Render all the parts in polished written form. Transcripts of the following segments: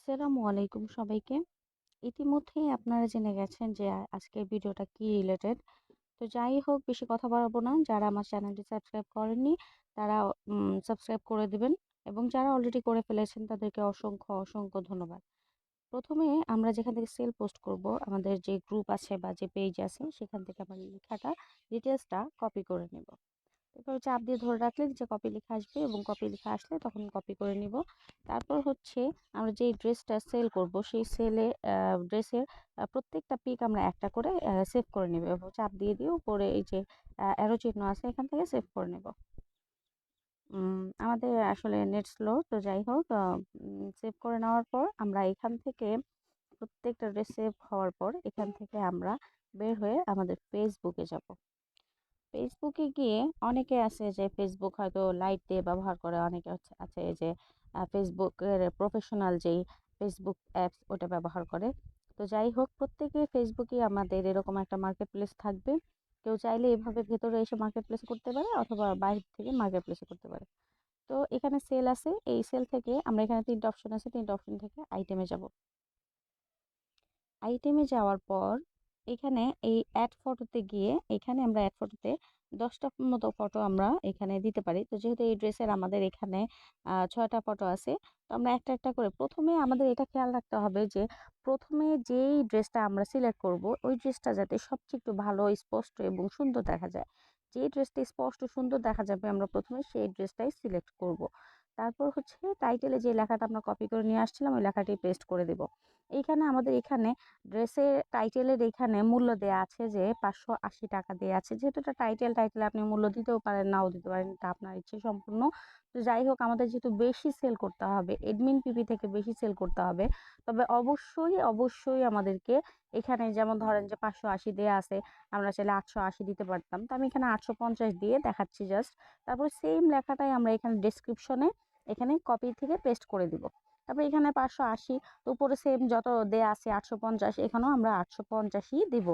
আসসালামু আলাইকুম সবাইকে। ইতিমধ্যেই আপনারা জেনে গেছেন যে আজকের ভিডিওটা কি রিলেটেড। তো যাই হোক, বেশি কথা বাড়াবো না। যারা আমার চ্যানেলটি সাবস্ক্রাইব করেননি তারা সাবস্ক্রাইব করে দিবেন, এবং যারা অলরেডি করে ফেলেছেন তাদেরকে অসংখ্য অসংখ্য ধন্যবাদ। প্রথমে আমরা যেখান থেকে সেল পোস্ট করব, আমাদের যে গ্রুপ আছে বা যে পেজ আছে সেখান থেকে আমার লেখাটা ডিটেলসটা কপি করে নেব। এভাবে চাপ দিয়ে ধরে রাখলে যে কপি লেখা আসবে, এবং কপি লেখা আসলে তখন কপি করে নিব। তারপর হচ্ছে আমরা যে ড্রেসটা সেল করব সেই সেলে ড্রেসের প্রত্যেকটা পিক আমরা একটা করে সেভ করে নেব, এবং চাপ দিয়ে দিয়ে উপরে এই যে অ্যারো চিহ্ন আছে এখান থেকে সেভ করে নেব। আমাদের আসলে নেট স্লো, তো যাই হোক, সেভ করে নেওয়ার পর আমরা এখান থেকে প্রত্যেকটা ড্রেস সেভ হওয়ার পর এখান থেকে আমরা বের হয়ে আমাদের ফেসবুকে যাব। ফেসবুকে গিয়ে অনেকে আছে যে ফেসবুক হয়তো লাইট দিয়ে ব্যবহার করে, অনেকে আছে যে ফেসবুকের প্রফেশনাল যেই ফেসবুক অ্যাপস ওটা ব্যবহার করে। তো যাই হোক, প্রত্যেকে ফেসবুকে আমাদের এরকম একটা মার্কেট প্লেস থাকবে। কেউ চাইলে এভাবে ভেতরে এসে মার্কেট প্লেস করতে পারে, অথবা বাইরে থেকে মার্কেট প্লেসে করতে পারে। তো এখানে সেল আছে, এই সেল থেকে আমরা এখানে তিনটা অপশন আছে, তিনটা অপশন থেকে আইটেমে যাব। আইটেমে যাওয়ার পর এখানে এই অ্যাড ফটোতে গিয়ে এখানে আমরা অ্যাড ফটোতে 10টা মতো ফটো আমরা এখানে দিতে পারি। তো যেহেতু এই ড্রেসের আমাদের এখানে 6টা ফটো আছে, তো আমরা একটা একটা করে প্রথমে আমাদের এটা খেয়াল রাখতে হবে যে প্রথমে যেই ড্রেসটা আমরা সিলেক্ট করব ওই ড্রেসটা যাতে সবচেয়ে একটু ভালো, স্পষ্ট এবং সুন্দর দেখা যায়। যে ড্রেসটা স্পষ্ট সুন্দর দেখা যাবে আমরা প্রথমে সেই ড্রেসটাই সিলেক্ট করব। তারপর হচ্ছে টাইটেলে যে লেখাটা আমরা কপি করে নিয়ে আসছিলাম ওই লেখাটি পেস্ট করে দেব। এইখানে আমাদের এখানে ড্রেসের টাইটেলের এখানে মূল্য দেয়া আছে যে 580 টাকা দেয়া আছে। যেহেতু এটা টাইটেল আপনি মূল্য দিতেও পারেন, নাও দিতে পারেন, এটা আপনার ইচ্ছে সম্পূর্ণ। তো যাই হোক, আমাদের যেহেতু বেশি সেল করতে হবে, এডমিন পিপি থেকে বেশি সেল করতে হবে, তবে অবশ্যই অবশ্যই আমাদেরকে এখানে যেমন ধরেন যে 580 দেয়া আছে, আমরা চাইলে 880 দিতে পারতাম। তো আমি এখানে 850 দিয়ে দেখাচ্ছি জাস্ট। তারপর সেম লেখাটাই আমরা এখানে ডেসক্রিপশনে এখানে কপি থেকে পেস্ট করে দিব। তারপর এখানে 580, তো উপরে সেম যত দেয়া আছে 850, এখানেও আমরা 850ই দিব।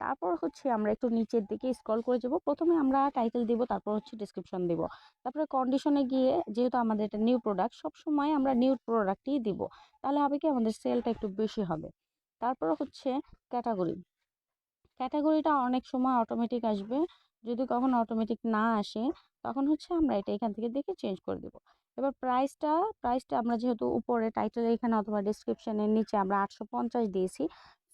তারপর হচ্ছে আমরা একটু নিচের দিকে স্ক্রল করে যাব। প্রথমে আমরা টাইটেল দিব, তারপর হচ্ছে ডেসক্রিপশন দিব। তারপরে কন্ডিশনে গিয়ে, যেহেতু আমাদের এটা নিউ প্রোডাক্ট, সব সময় আমরা নিউ প্রোডাক্টই দিব। তাহলে হবে কি, আমাদের সেলটা একটু বেশি হবে। তারপর হচ্ছে ক্যাটাগরি। ক্যাটাগরিটা অনেক সময় অটোমেটিক আসবে, যদি কখনো অটোমেটিক না আসে তখন হচ্ছে আমরা এটা এখান থেকে দেখে চেঞ্জ করে দেব। এবার প্রাইসটা আমরা যেহেতু উপরে টাইটেল এখানে অথবা ডিসক্রিপশনের নিচে আমরা 850 দিয়েছি,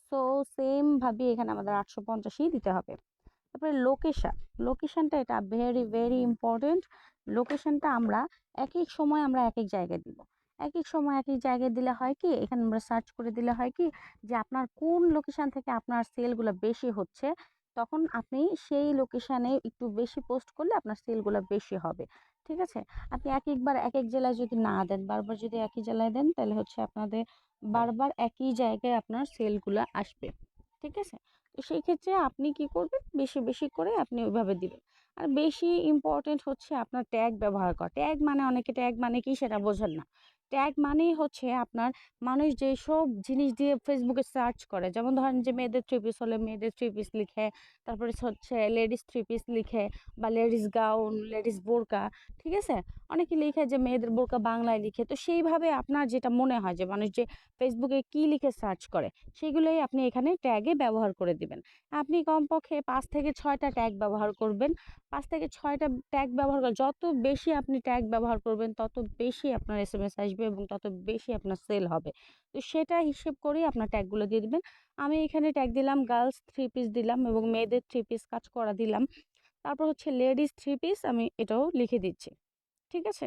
সো সেম ভাবে এখানে আমাদের 850ই দিতে হবে। তারপরে লোকেশনটা এটা ভেরি ভেরি ইম্পর্টেন্ট। লোকেশনটা আমরা এক এক সময় আমরা এক এক জায়গায় দিব। এক এক সময় এক এক জায়গায় দিলে হয় কি, এখানে আমরা সার্চ করে দিলে হয় কি যে আপনার কোন লোকেশন থেকে আপনার সেলগুলো বেশি হচ্ছে, তখন আপনি সেই লোকেশনে একটু বেশি পোস্ট করলে আপনার সেলগুলো বেশি হবে। ঠিক আছে, আপনি এক একবার এক এক জেলায় যদি না দেন, বারবার যদি একই জেলায় দেন, তাহলে হচ্ছে আপনাদের বারবার একই জায়গায় আপনার সেলগুলো আসবে। ঠিক আছে, তো সেই ক্ষেত্রে আপনি কি করবেন, বেশি বেশি করে আপনি ওইভাবে দিবেন। আর বেশি ইম্পর্টেন্ট হচ্ছে আপনার ট্যাগ ব্যবহার করা। ট্যাগ মানে, অনেকে ট্যাগ মানে কি সেটা বোঝেন না। ট্যাগ মানেই হচ্ছে আপনার, মানুষ যেসব জিনিস দিয়ে ফেসবুকে সার্চ করে, যেমন ধরেন যে মেয়েদের থ্রি পিস হলে মেয়েদের থ্রি পিস লিখে, তারপরে হচ্ছে লেডিস থ্রি পিস লিখে, বা লেডিস গাউন, লেডিস বোরকা। ঠিক আছে, অনেকে লিখে যে মেয়েদের বোরকা বাংলায় লিখে। তো সেইভাবে আপনার যেটা মনে হয় যে মানুষ যে ফেসবুকে কি লিখে সার্চ করে, সেগুলোই আপনি এখানে ট্যাগে ব্যবহার করে দিবেন। আপনি কমপক্ষে 5 থেকে 6টা ট্যাগ ব্যবহার করবেন। 5 থেকে 6টা ট্যাগ ব্যবহার করে, যত বেশি আপনি ট্যাগ ব্যবহার করবেন তত বেশি আপনার এসএমএস আসবে এবং তত বেশি আপনার সেল হবে। তো সেটা হিসেব করেই আপনার ট্যাগগুলো দিয়ে দিবেন। আমি এখানে ট্যাগ দিলাম গার্লস থ্রি পিস দিলাম, এবং মেয়েদের থ্রি পিস কাজ করা দিলাম। তারপর হচ্ছে লেডিস থ্রি পিস, আমি এটাও লিখে দিচ্ছি। ঠিক আছে,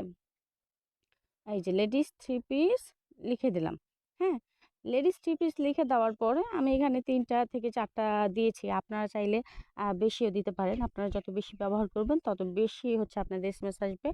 এই যে লেডিস থ্রি পিস লিখে দিলাম। হ্যাঁ, লেডিস থ্রি পিস লিখে দেওয়ার পরে আমি এখানে 3 থেকে 4টা দিয়েছি। আপনারা চাইলে বেশিও দিতে পারেন। আপনারা যত বেশি ব্যবহার করবেন তত বেশি হচ্ছে আপনাদের এসএমএস আসবে,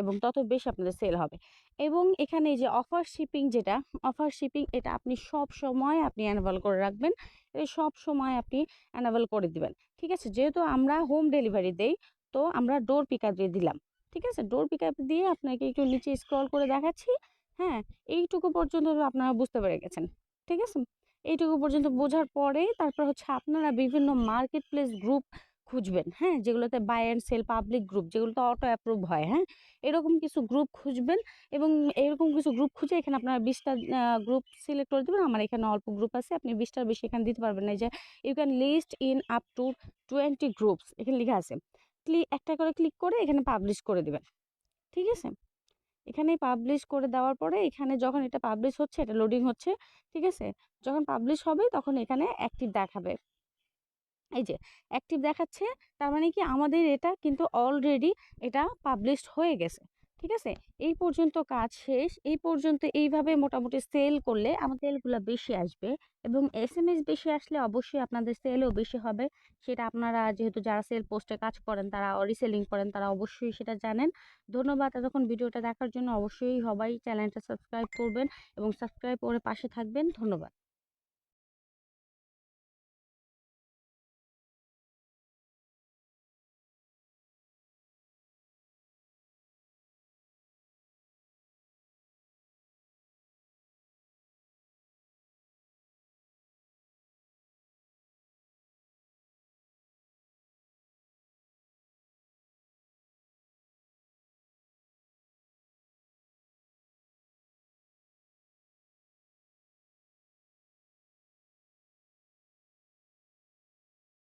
এবং তত বেশি আপনাদের সেল হবে। এবং এখানে এই যে অফার শিপিং, যেটা অফার শিপিং, এটা আপনি সব সময় আপনি অ্যানাবেল করে রাখবেন। এই সব সময় আপনি অ্যানাবেল করে দিবেন। ঠিক আছে, যেহেতু আমরা হোম ডেলিভারি দেই, তো আমরা ডোর পিকআপ দিয়ে দিলাম। ঠিক আছে, ডোর পিকআপ দিয়ে আপনাকে একটু নিচে স্ক্রল করে দেখাচ্ছি। হ্যাঁ, এইটুকু পর্যন্ত আপনারা বুঝতে পেরে গেছেন। ঠিক আছে, এইটুকু পর্যন্ত বোঝার পরে তারপর হচ্ছে আপনারা বিভিন্ন মার্কেট প্লেস গ্রুপ খুঁজবেন, হ্যাঁ? যেগুলোতে buy and sell public group, যেগুলোতে অটো অ্যাপ্রুভ হয়, হ্যাঁ? এরকম কিছু গ্রুপ খুঁজবেন এবং এরকম কিছু গ্রুপ খুঁজে এখানে আপনারা ২০ টা গ্রুপ সিলেক্ট করে দিবেন। আমার এখানে অল্প গ্রুপ আছে, আপনি ২০ টার বেশি এখানে দিতে পারবেন না। এই যে you can list in up to 20 groups এখানে লিখা আছে। একটা করে ক্লিক করে এখানে পাবলিশ করে দিবেন। ঠিক আছে? এখানে পাবলিশ করে দেওয়ার পরে এখানে যখন এটা পাবলিশ হচ্ছে, এটা লোডিং হচ্ছে, ঠিক আছে? যখন পাবলিশ হবে তখন এখানে অ্যাক্টিভ দেখাবে। এই যে অ্যাক্টিভ দেখাচ্ছে, তার মানে কি আমাদের এটা কিন্তু অলরেডি এটা পাবলিশড হয়ে গেছে। ঠিক আছে? এই পর্যন্ত কাজ শেষ। এই পর্যন্ত এইভাবে মোটামুটি সেল করলে আমাদের সেলগুলা বেশি আসবে এবং এসএমএস বেশি আসলে অবশ্যই আপনাদের সেলও বেশি হবে। সেটা আপনারা যেহেতু যারা সেল পোস্টে কাজ করেন, তারা রিসেলিং করেন, তারা অবশ্যই সেটা জানেন। ধন্যবাদ এতক্ষণ ভিডিওটা দেখার জন্য। অবশ্যই সবাই চ্যানেলটা সাবস্ক্রাইব করবেন এবং সাবস্ক্রাইব করে পাশে থাকবেন। ধন্যবাদ।